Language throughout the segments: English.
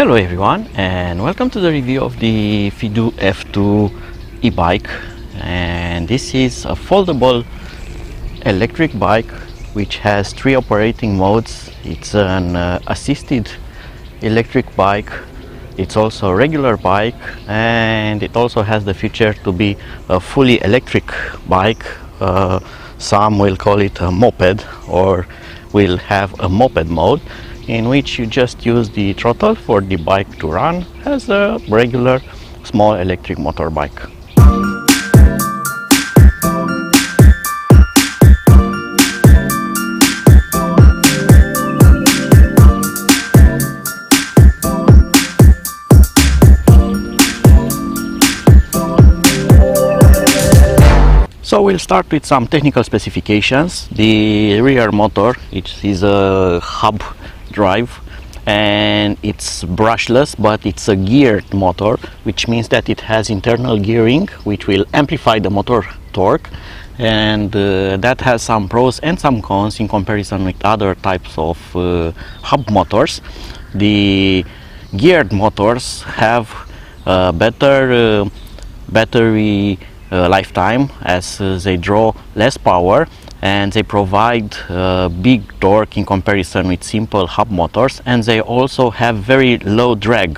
Hello everyone, and welcome to the review of the Fiido F2 e-bike. And this is a foldable electric bike which has 3 operating modes. It's an assisted electric bike, it's also a regular bike, and it also has the feature to be a fully electric bike. Some will call it a moped, or will have a moped mode, in which you just use the throttle for the bike to run as a regular small electric motorbike. So we'll start with some technical specifications. The rear motor, it is a hub drive, and it's brushless, but it's a geared motor, which means that it has internal gearing which will amplify the motor torque, and that has some pros and some cons in comparison with other types of hub motors. The geared motors have better battery lifetime, as they draw less power and they provide big torque in comparison with simple hub motors, and they also have very low drag,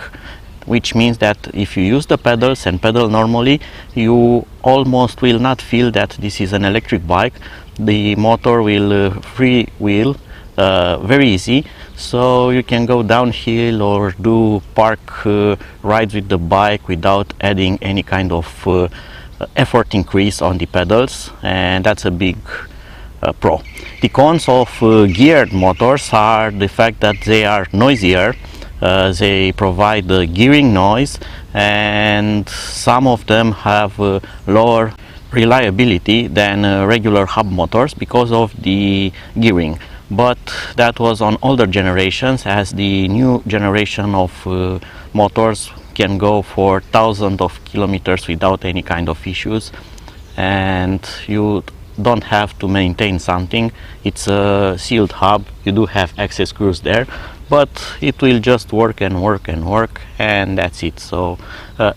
which means that if you use the pedals and pedal normally, you almost will not feel that this is an electric bike. The motor will free wheel very easy, so you can go downhill or do park rides with the bike without adding any kind of effort increase on the pedals, and that's a big pro. The cons of geared motors are the fact that they are noisier. They provide the gearing noise, and some of them have lower reliability than regular hub motors because of the gearing. But that was on older generations, as the new generation of motors can go for thousands of kilometers without any kind of issues, and you don't have to maintain something. It's a sealed hub, you do have access screws there, but it will just work and work and work, and that's it. So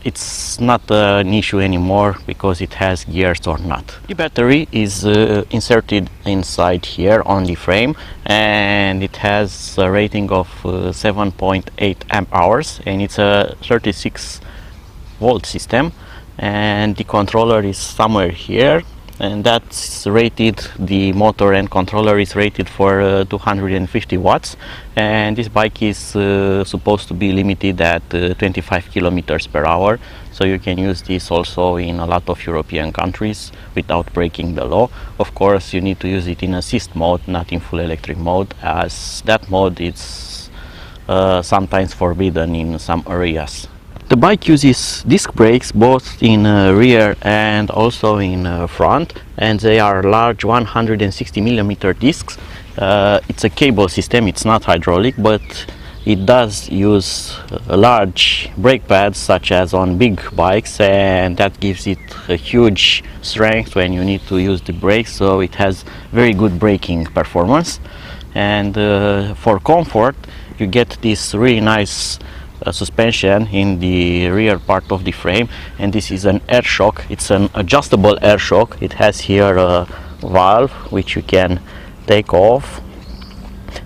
it's not an issue anymore because it has gears or not. The battery is inserted inside here on the frame, and it has a rating of 7.8 amp hours, and it's a 36 volt system, and the controller is somewhere here, and that's rated, the motor and controller is rated for 250 watts, and this bike is supposed to be limited at 25 kilometers per hour, so you can use this also in a lot of European countries without breaking the law. Of course, you need to use it in assist mode, not in full electric mode, as that mode is sometimes forbidden in some areas. The bike uses disc brakes both in rear and also in front, and they are large 160 millimeter discs. It's a cable system, it's not hydraulic, but it does use large brake pads such as on big bikes, and that gives it a huge strength when you need to use the brakes, so it has very good braking performance. And for comfort, you get this really nice suspension in the rear part of the frame, and this is an air shock. It's an adjustable air shock. It has here a valve which you can take off,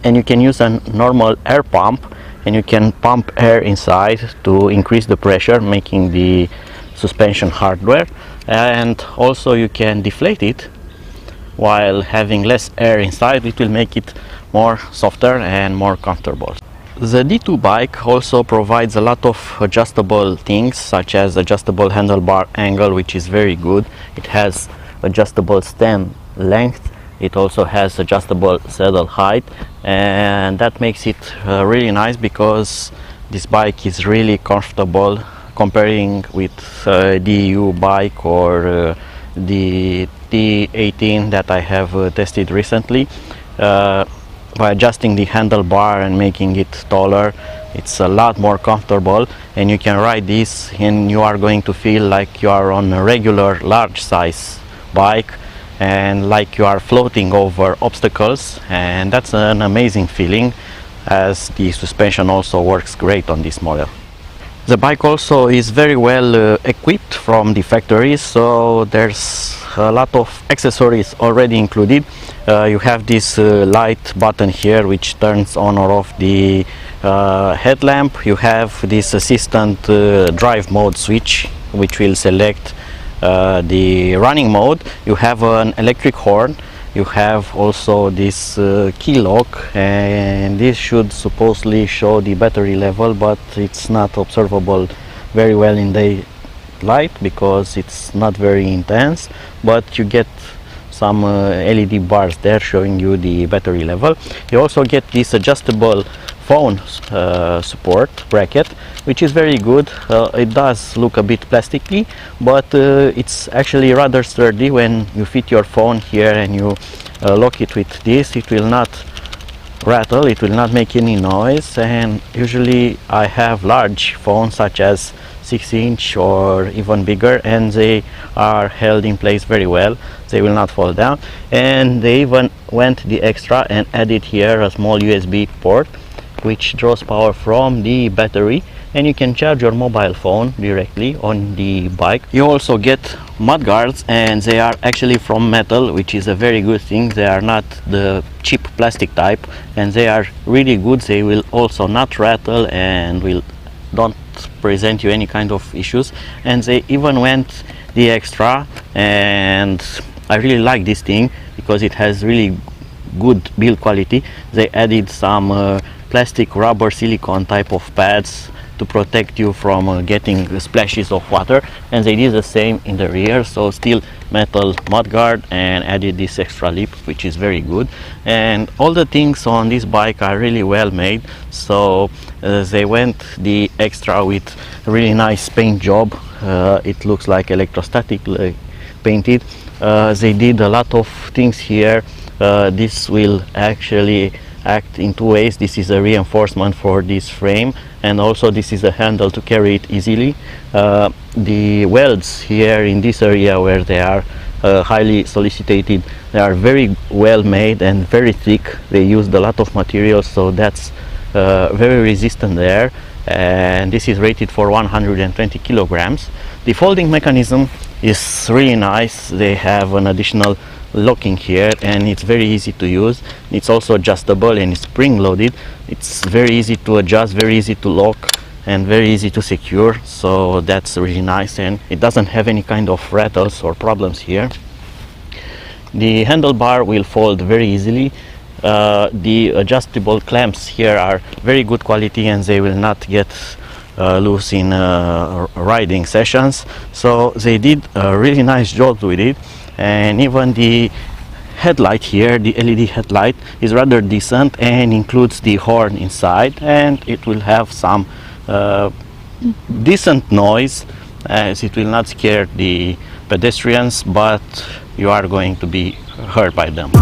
and you can use a normal air pump, and you can pump air inside to increase the pressure, making the suspension hardware, and also you can deflate it while having less air inside. It will make it more softer and more comfortable. The D2 bike also provides a lot of adjustable things, such as adjustable handlebar angle, which is very good. It has adjustable stem length, it also has adjustable saddle height, and that makes it really nice because this bike is really comfortable comparing with the EU bike or the T18 that I have tested recently. By adjusting the handlebar and making it taller, it's a lot more comfortable, and you can ride this and you are going to feel like you are on a regular large size bike, and like you are floating over obstacles, and that's an amazing feeling. as the suspension also works great on this model. The bike also is very well equipped from the factory, so there's a lot of accessories already included. You have this light button here which turns on or off the headlamp. You have this assistant drive mode switch which will select the running mode. You have an electric horn. You have also this key lock, and this should supposedly show the battery level, but it's not observable very well in daylight because it's not very intense, but you get some LED bars there showing you the battery level. You also get this adjustable phone support bracket, which is very good. It does look a bit plasticky, but it's actually rather sturdy. When you fit your phone here and you lock it with this, it will not rattle, it will not make any noise. And usually I have large phones such as 6-inch or even bigger, and they are held in place very well. They will not fall down. And they even went the extra and added here a small USB port which draws power from the battery, and you can charge your mobile phone directly on the bike. You also get mud guards, and they are actually from metal, which is a very good thing. They are not the cheap plastic type, and they are really good. They will also not rattle and will don't present you any kind of issues. And they even went the extra, and I really like this thing because it has really good build quality. They added some plastic, rubber, silicone type of pads to protect you from getting splashes of water, and they did the same in the rear, so still metal mudguard, and added this extra lip, which is very good. And all the things on this bike are really well made, so they went the extra with a really nice paint job. It looks like electrostatically painted. They did a lot of things here. This will actually act in two ways. This is a reinforcement for this frame, and also this is a handle to carry it easily. The welds here in this area where they are highly solicited, they are very well made and very thick. They used a lot of materials, so that's very resistant there, and this is rated for 120 kilograms. The folding mechanism is really nice. They have an additional locking here, and it's very easy to use. It's also adjustable and it's spring loaded. It's very easy to adjust, very easy to lock, and very easy to secure, so that's really nice, and it doesn't have any kind of rattles or problems here. The handlebar will fold very easily. The adjustable clamps here are very good quality, and they will not get loose in riding sessions, so they did a really nice job with it. And even the headlight here, the LED headlight, is rather decent and includes the horn inside, and it will have some decent noise, as it will not scare the pedestrians, but you are going to be hurt by them.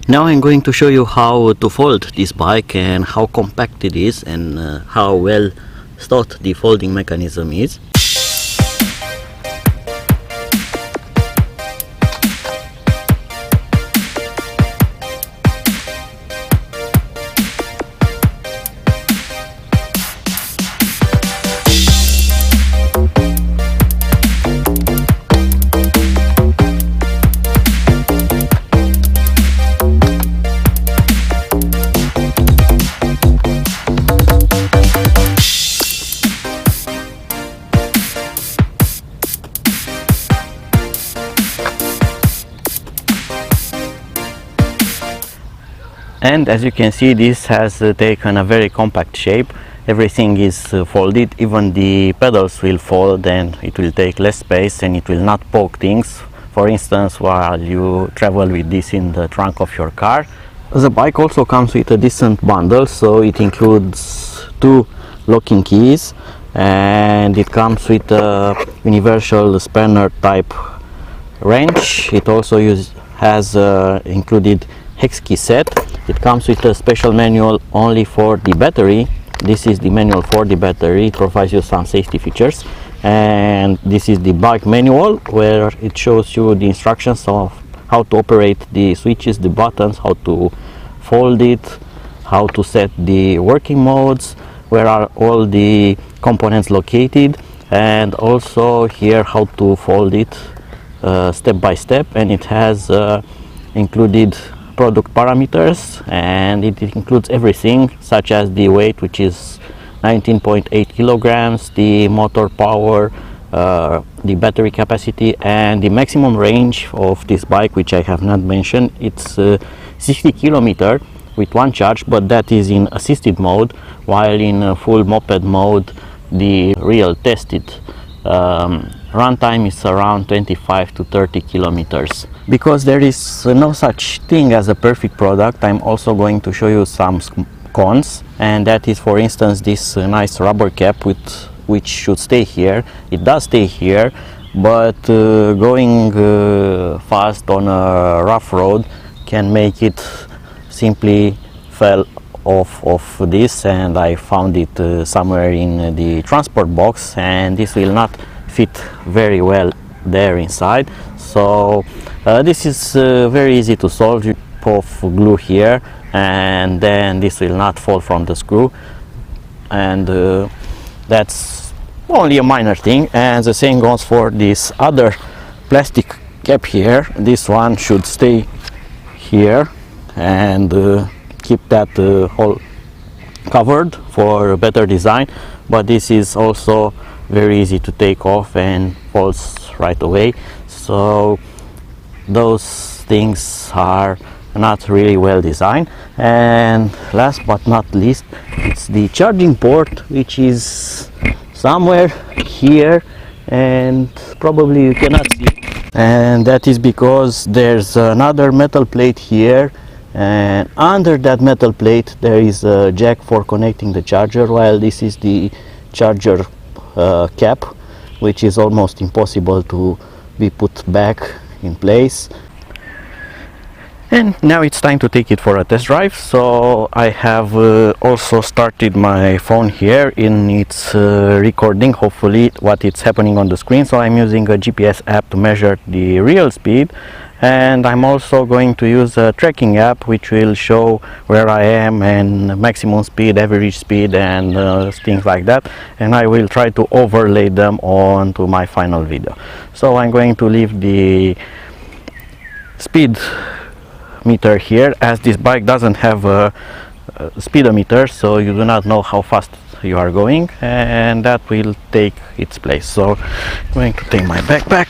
Now I'm going to show you how to fold this bike and how compact it is, and how well thought the folding mechanism is. And as you can see, this has taken a very compact shape. Everything is folded, even the pedals will fold, and it will take less space and it will not poke things, for instance, while you travel with this in the trunk of your car. The bike also comes with a decent bundle, so it includes 2 locking keys, and it comes with a universal spanner type wrench. It also has included hex key set. It comes with a special manual only for the battery. This is the manual for the battery. It provides you some safety features, and this is the bike manual where it shows you the instructions of how to operate the switches, the buttons, how to fold it, how to set the working modes, where are all the components located, and also here how to fold it step by step. And it has included product parameters, and it includes everything such as the weight, which is 19.8 kilograms, the motor power, the battery capacity, and the maximum range of this bike, which I have not mentioned. It's 60 kilometer with one charge, but that is in assisted mode, while in full moped mode the real tested runtime is around 25 to 30 kilometers. Because there is no such thing as a perfect product, I'm also going to show you some cons, and that is, for instance, this nice rubber cap which should stay here. It does stay here, but going fast on a rough road can make it simply fall off of this, and I found it somewhere in the transport box, and this will not fit very well there inside. So this is very easy to solve. You put glue here, and then this will not fall from the screw, and that's only a minor thing. And the same goes for this other plastic cap here. This one should stay here and keep that hole covered for a better design, but this is also very easy to take off and falls right away. So those things are not really well designed. And last but not least, it's the charging port, which is somewhere here, and probably you cannot see, and that is because there's another metal plate here, and under that metal plate there is a jack for connecting the charger, while this is the charger cap, which is almost impossible to be put back in place. And now it's time to take it for a test drive. So I have also started my phone here in its recording, hopefully, what is happening on the screen. So I'm using a GPS app to measure the real speed, and I'm also going to use a tracking app which will show where I am and maximum speed, average speed, and things like that, and I will try to overlay them onto my final video. So I'm going to leave the speed meter here, as this bike doesn't have a speedometer, so you do not know how fast you are going, and that will take its place. So I'm going to take my backpack,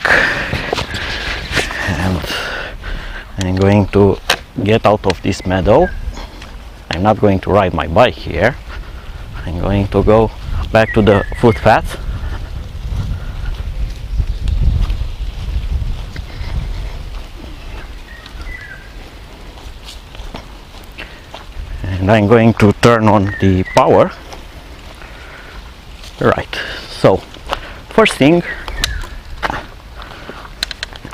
and I'm going to get out of this meadow. I'm not going to ride my bike here. I'm going to go back to the footpath. And I'm going to turn on the power. Right, so first thing,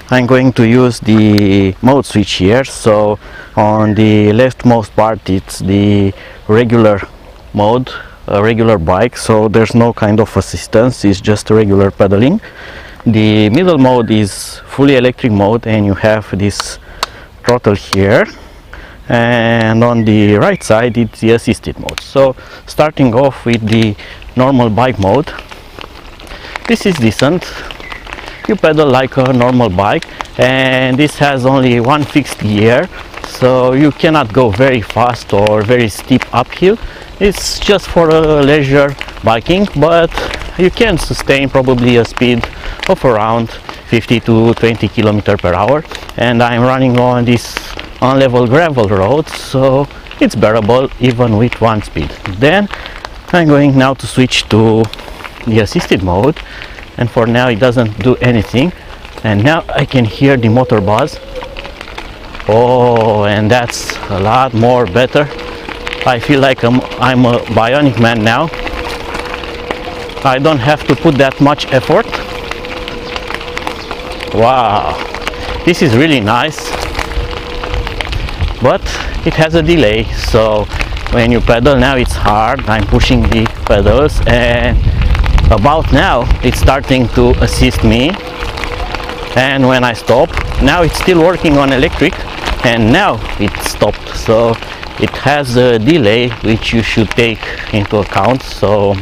I'm going to use the mode switch here. So on the leftmost part it's the regular mode, a regular bike, so there's no kind of assistance, it's just regular pedaling. The middle mode is fully electric mode, and you have this throttle here, and on the right side it's the assisted mode. So starting off with the normal bike mode, this is decent. You pedal like a normal bike, and this has only one fixed gear, so you cannot go very fast or very steep uphill. It's just for a leisure biking, but you can sustain probably a speed of around 50 to 20 kilometers per hour, and I'm running on this unlevel gravel road, so it's bearable even with one speed. Then I'm going now to switch to the assisted mode, and for now it doesn't do anything, and now I can hear the motor buzz. Oh, and that's a lot more better. I feel like I'm a bionic man now. I don't have to put that much effort. Wow, this is really nice. but it has a delay. So when you pedal now, it's hard. I'm pushing the pedals, and about now it's starting to assist me. And when I stop, now it's still working on electric, and now it stopped. So it has a delay which you should take into account. So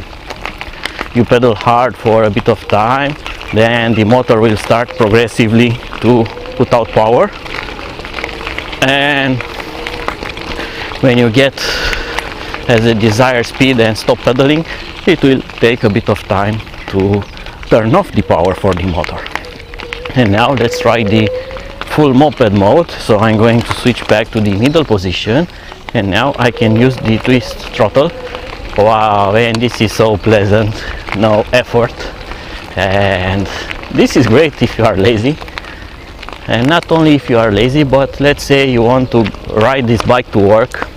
you pedal hard for a bit of time, then the motor will start progressively to put out power, and when you get as a desired speed and stop pedaling, it will take a bit of time to turn off the power for the motor. And now let's try the full moped mode. So I'm going to switch back to the middle position, and now I can use the twist throttle. Wow, and this is so pleasant, no effort, and this is great if you are lazy. And not only if you are lazy, but let's say you want to ride this bike to work,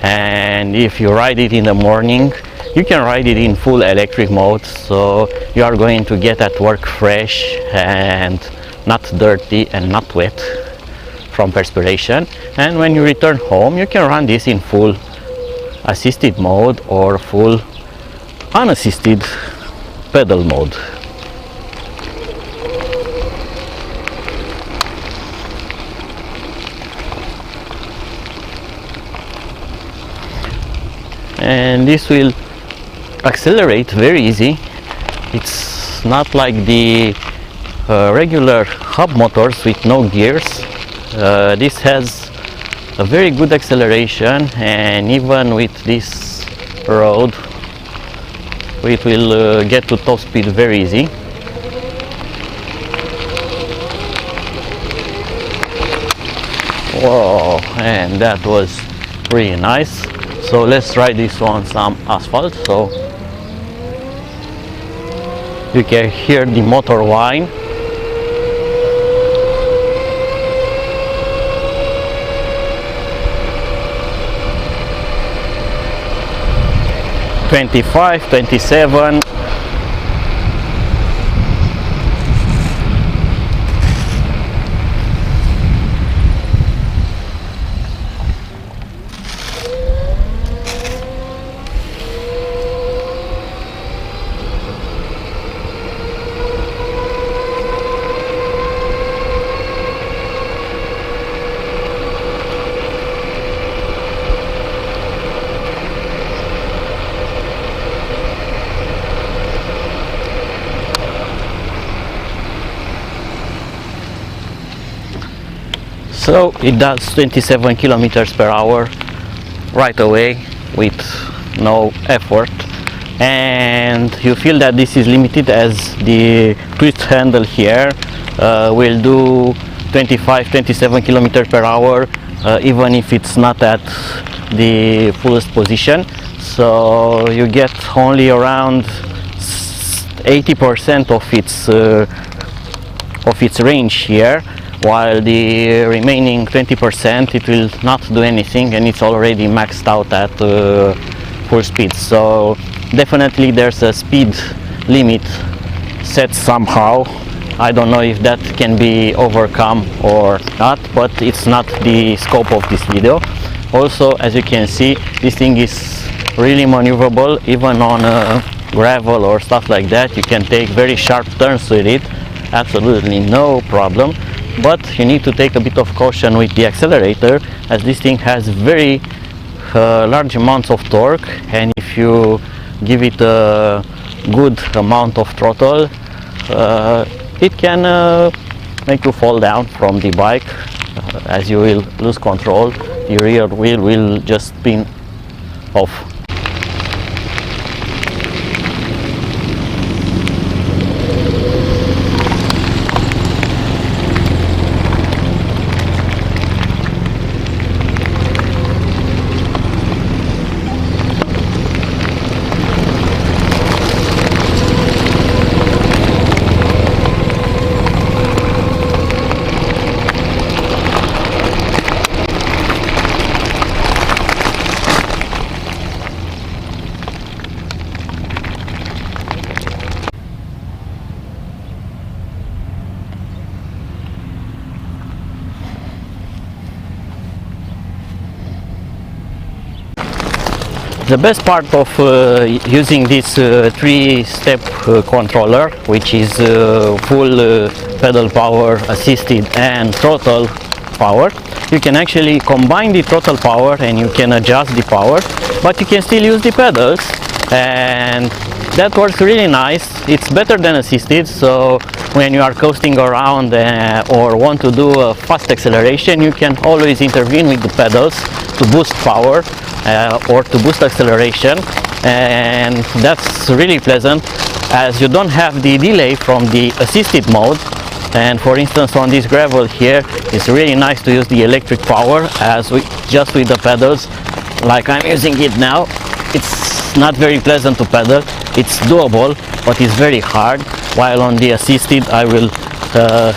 and if you ride it in the morning, you can ride it in full electric mode, so you are going to get at work fresh and not dirty and not wet from perspiration. And when you return home, you can run this in full assisted mode or full unassisted pedal mode. And this will accelerate very easy. It's not like the regular hub motors with no gears. This has a very good acceleration, and even with this road it will get to top speed very easy. Whoa, and that was pretty nice. So let's try this on some asphalt. So you can hear the motor whine. "25, 27. So it does 27 kilometers per hour right away with no effort, and you feel that this is limited as the twist handle here will do 25-27 kilometers per hour even if it's not at the fullest position. So you get only around 80% of its range here, while the remaining 20% it will not do anything, and it's already maxed out at full speed. So definitely there's a speed limit set somehow. I don't know if that can be overcome or not, but it's not the scope of this video. Also, as you can see, this thing is really maneuverable. Even on gravel or stuff like that, you can take very sharp turns with it, absolutely no problem. But you need to take a bit of caution with the accelerator, as this thing has very large amounts of torque, and if you give it a good amount of throttle, it can make you fall down from the bike. As you will lose control, the rear wheel will just spin off. The best part of using this three-step controller, which is full pedal power assisted and throttle power, you can actually combine the throttle power and you can adjust the power, but you can still use the pedals, and that works really nice. It's better than assisted, so when you are coasting around or want to do a fast acceleration, you can always intervene with the pedals to boost power or to boost acceleration, and that's really pleasant as you don't have the delay from the assisted mode. And for instance, on this gravel here, it's really nice to use the electric power as just with the pedals like I'm using it now. It's not very pleasant to pedal, it's doable, but it's very hard, while on the assisted I will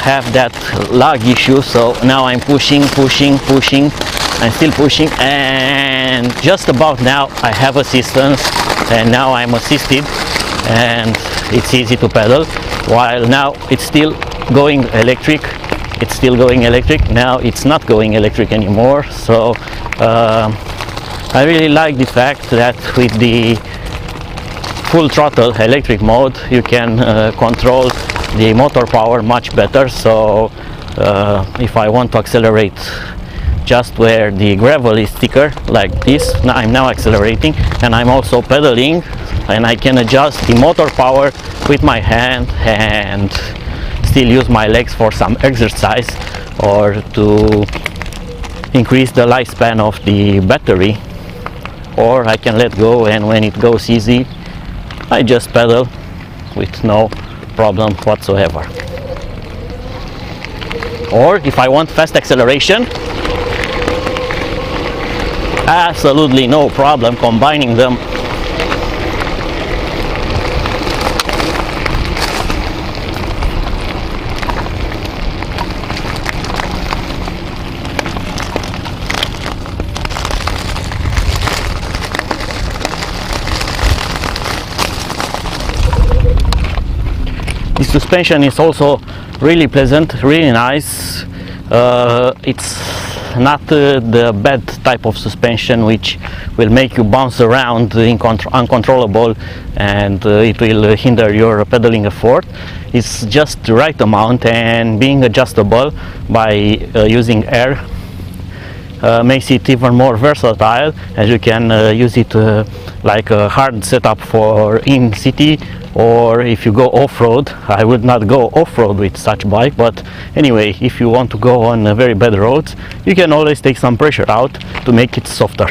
have that lag issue. So now I'm pushing, I'm still pushing, and just about now I have assistance, and now I'm assisted and it's easy to pedal, while now it's still going electric. Now it's not going electric anymore. So I really like the fact that with the full throttle electric mode you can control the motor power much better. So if I want to accelerate just where the gravel is thicker like this, I'm now accelerating and I'm also pedaling, and I can adjust the motor power with my hand and still use my legs for some exercise or to increase the lifespan of the battery, or I can let go, and when it goes easy I just pedal with no problem whatsoever. Or if I want fast acceleration, absolutely no problem combining them. The suspension is also really pleasant, really nice. It's not the bad type of suspension which will make you bounce around uncontrollable and it will hinder your pedaling effort. It's just the right amount, and being adjustable by using air makes it even more versatile, as you can use it like a hard setup for in city, or if you go off-road. I would not go off-road with such bike, but anyway, if you want to go on very bad roads, you can always take some pressure out to make it softer.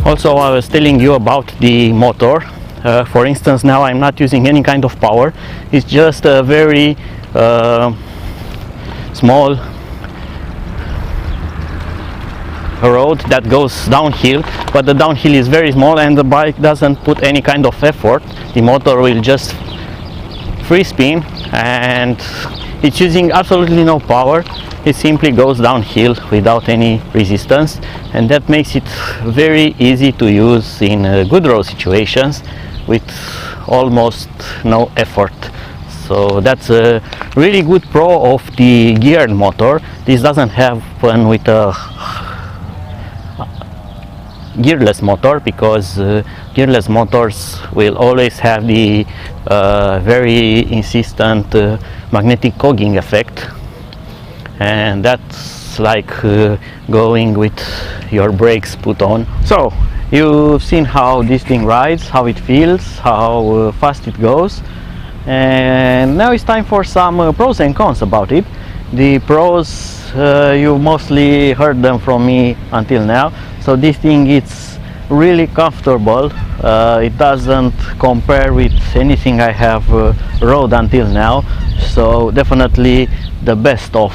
Also, I was telling you about the motor. For instance, now I'm not using any kind of power. It's just a very small road that goes downhill, but the downhill is very small and the bike doesn't put any kind of effort. The motor will just free spin and it's using absolutely no power. It simply goes downhill without any resistance, and that makes it very easy to use in good road situations with almost no effort. So that's a really good pro of the geared motor. This doesn't happen with a gearless motor, because gearless motors will always have the very insistent magnetic cogging effect, and that's like going with your brakes put on. So you've seen how this thing rides, how it feels, how fast it goes, and now it's time for some pros and cons about it. The pros, you mostly heard them from me until now. So this thing, it's really comfortable. It doesn't compare with anything I have rode until now, so definitely the best of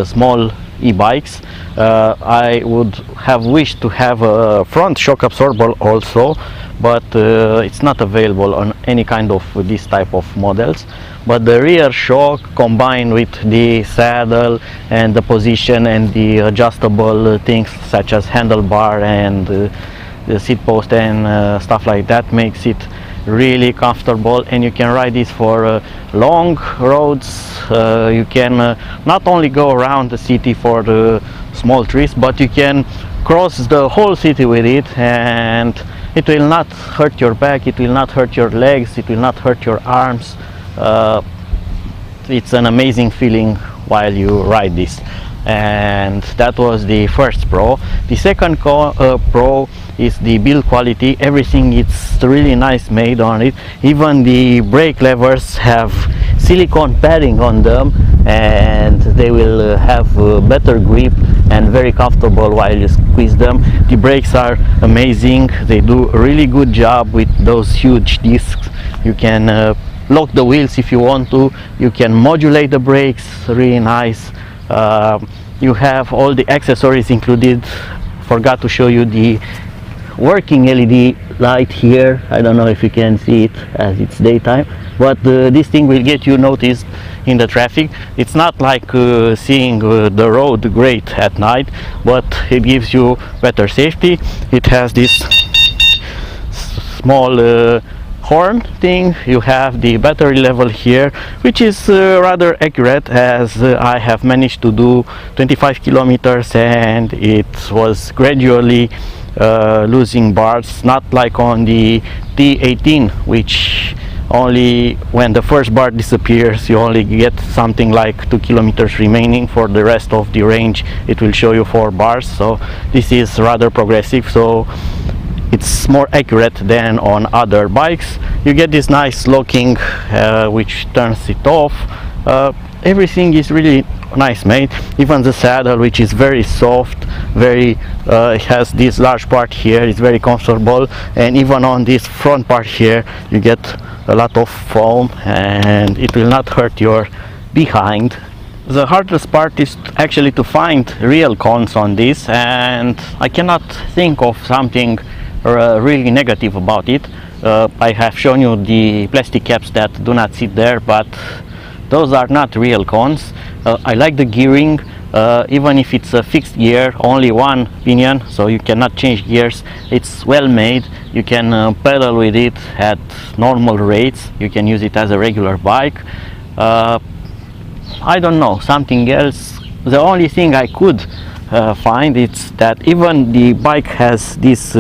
small e-bikes. I would have wished to have a front shock absorber also, but it's not available on any kind of this type of models. But the rear shock combined with the saddle and the position and the adjustable things such as handlebar and the seat post and stuff like that makes it really comfortable, and you can ride this for long roads. You can not only go around the city for the small trees, but you can cross the whole city with it, and it will not hurt your back, it will not hurt your legs, it will not hurt your arms. It's an amazing feeling while you ride this. And that was the first pro. The second pro is the build quality. Everything is really nice made on it. Even the brake levers have silicone padding on them, and they will have better grip and very comfortable while you squeeze them. The brakes are amazing. They do a really good job with those huge discs. You can lock the wheels if you want to. You can modulate the brakes really nice. You have all the accessories included. Forgot to show you the working LED light here. I don't know if you can see it as it's daytime, but this thing will get you noticed in the traffic. It's not like seeing the road great at night, but it gives you better safety. It has this small horn thing. You have the battery level here, which is rather accurate, as I have managed to do 25 kilometers and it was gradually losing bars, not like on the T18, which only when the first bar disappears you only get something like 2 kilometers remaining. For the rest of the range it will show you 4 bars, so this is rather progressive, so it's more accurate than on other bikes. You get this nice locking which turns it off. Everything is really nice made. Even the saddle, which is very soft, very it has this large part here, it's very comfortable, and even on this front part here you get a lot of foam and it will not hurt your behind. The hardest part is actually to find real cons on this, and I cannot think of something really negative about it. I have shown you the plastic caps that do not sit there, but those are not real cons. I like the gearing, even if it's a fixed gear, only one pinion, so you cannot change gears. It's well made. You can pedal with it at normal rates. You can use it as a regular bike. I don't know, something else. The only thing I could find is that even the bike has this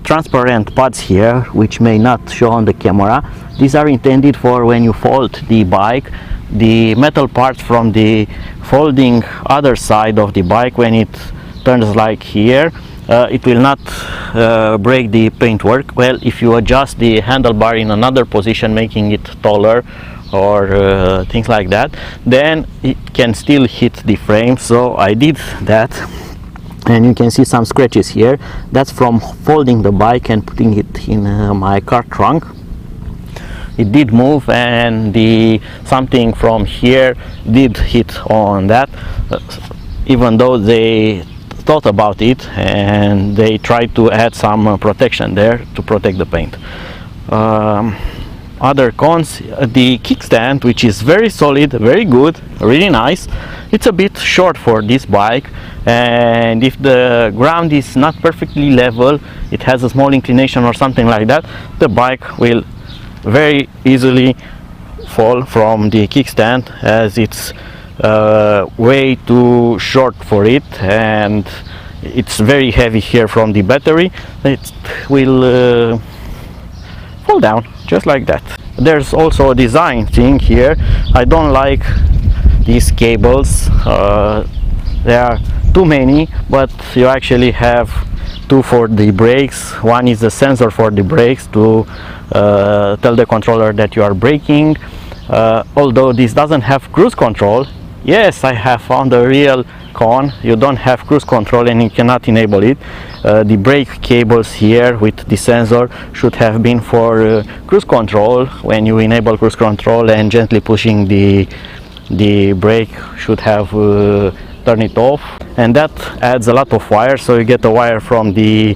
transparent pads here, which may not show on the camera. These are intended for when you fold the bike, the metal parts from the folding other side of the bike, when it turns like here, it will not break the paintwork. Well, if you adjust the handlebar in another position, making it taller or things like that, then it can still hit the frame. So I did that, and you can see some scratches here. That's from folding the bike and putting it in my car trunk. It did move, and something from here did hit on that, even though they thought about it and they tried to add some protection there to protect the paint. Other cons, the kickstand, which is very solid, very good, really nice. It's a bit short for this bike, and if the ground is not perfectly level, it has a small inclination or something like that, the bike will very easily fall from the kickstand, as it's way too short for it, and it's very heavy here from the battery. It will fall down just like that. There's also a design thing here. I don't like these cables. There are too many, but you actually have two for the brakes. One is the sensor for the brakes to tell the controller that you are braking. Although this doesn't have cruise control, yes, I have found a real con. You don't have cruise control and you cannot enable it. The brake cables here with the sensor should have been for cruise control. When you enable cruise control and gently pushing the brake should have turn it off, and that adds a lot of wire. So you get a wire from the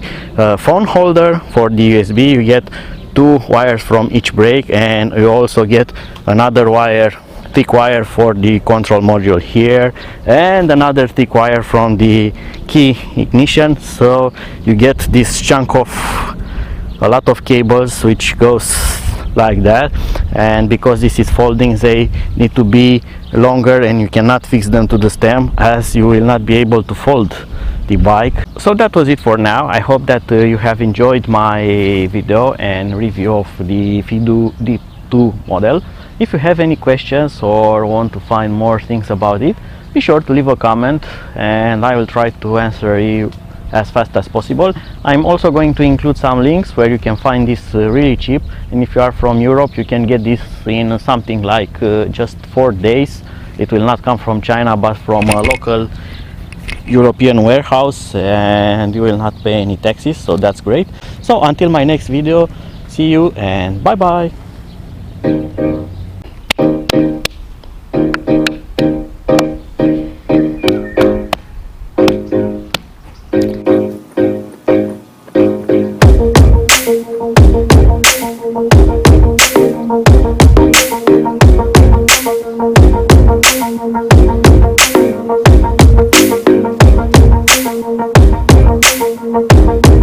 phone holder for the USB, you get 2 wires from each brake, and you also get another wire, thick wire for the control module here, and another thick wire from the key ignition. So you get this chunk of a lot of cables which goes like that, and because this is folding, they need to be longer and you cannot fix them to the stem, as you will not be able to fold the bike. So that was it for now. I hope that you have enjoyed my video and review of the Fiido D2 model. If you have any questions or want to find more things about it, be sure to leave a comment and I will try to answer you as fast as possible. I'm also going to include some links where you can find this really cheap, and if you are from Europe, you can get this in something like just 4 days. It will not come from China but from a local European warehouse, and you will not pay any taxes, so that's great. So until my next video, see you and bye bye. Thank you.